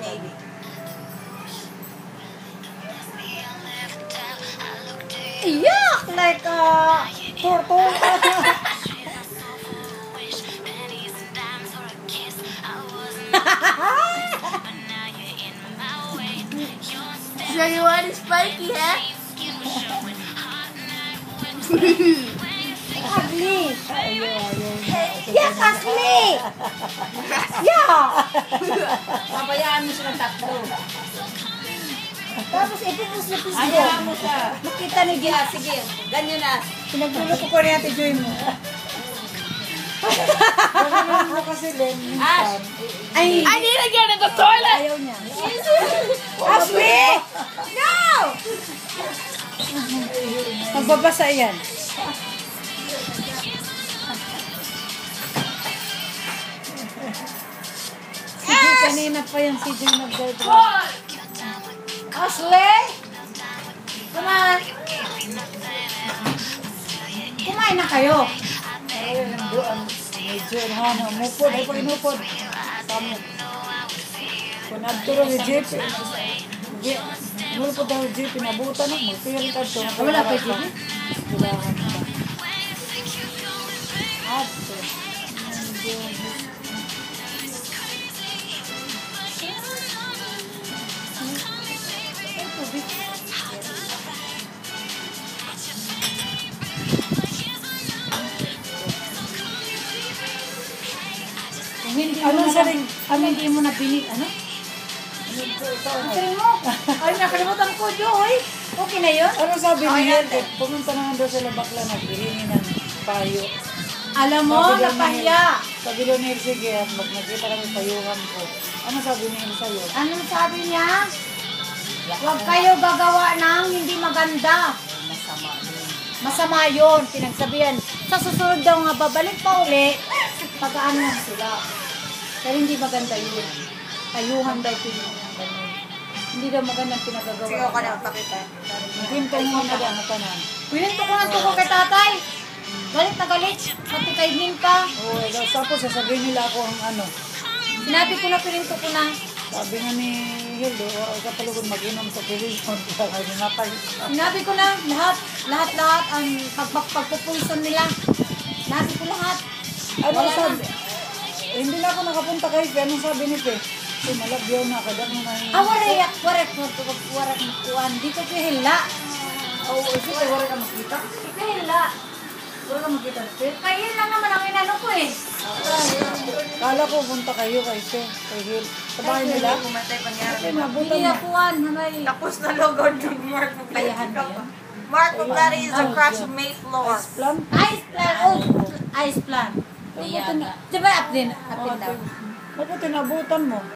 Navy. Yuck! Like turtle. So you want spiky, huh? Ugly. Yuck, ugly. Yuck. Pabayaan mo silang tatlo. Tapos ipipus-lipus mo. Ayaw mo siya. Makita ni Gia. Sige, ganyan na. Pinagluluto ko rin Ate Joy mo. Ganun mo kasi Len, minsan. Ay, I need to get in the toilet! ayaw niya. Ashley! No! Magbabasa yan. Sige, kanina pa yan si Joy nag-drive. Ashley! Come on! Kumain na kayo. Ayun, ang doon. Medyo, umupod. Ay ko inupod. Samot. Kung nagturo ni JP, umupod daw JP, nabutan na. Magpirin ka ito. Wala pa JP? Kailangan pa. Ato. Hindi mo na pinili, ano? Sabihin mo. Ay, nakalimutan ko, Joy. Okay na yun? Ano sabi niya? Pumunta naman daw sila bakla, naghihingi ng payo. Alam mo, napahiya. Sabi daw niya, sige, at magkita kami payuhan ko. Ano sabi niya sa'yo? Anong sabi niya? Huwag kayo gagawa ng hindi maganda. Masama yun. Pinagsabihan. Sa susunod daw nga, babalik pa uli. Pag-ano sila. Pero hindi maganda yun. Payuhan daw pinagsabihan. Hindi daw magandang pinagagawa. Sige, ako na pakita. Nagkwento mo na ba? Matanan. Pininto ko ng tuko kay tatay. Galit na galit. Pati kay Nin pa. Oo, tapos sasabihin nila ako ang ano. Sinabi ko na pininto ko na. Sabi nga ni Hildo, kapalugod mag-inom sa television. Kaya natay. Sinabi ko na lahat ang pagpupulson nila. Sinabi ko lahat. Ano sabi? Hindi na ako nakapunta kay Pe. Anong sabi ni Pe? Kasi malabyaw na. Kadak mo na yung... Warak makuhan. Dito ko hila. Oo, sige, wala ka makita. Dito hila. Wala ka makita, Pe. Kaya lang naman ang inano ko eh. Kala ko punta kayo kay Pe. Kay Hil. Sa bahay nila. Pumatay pangyari. Kasi nabutan Hindi na. nakuhan. Hanay. Tapos na logo ng Mark Kayahan na yun. Mark Buglari is across Mayflower. Ice plan? Ice plan. Oh, ice plan. Diba up din daw. Bakit tinabutan mo?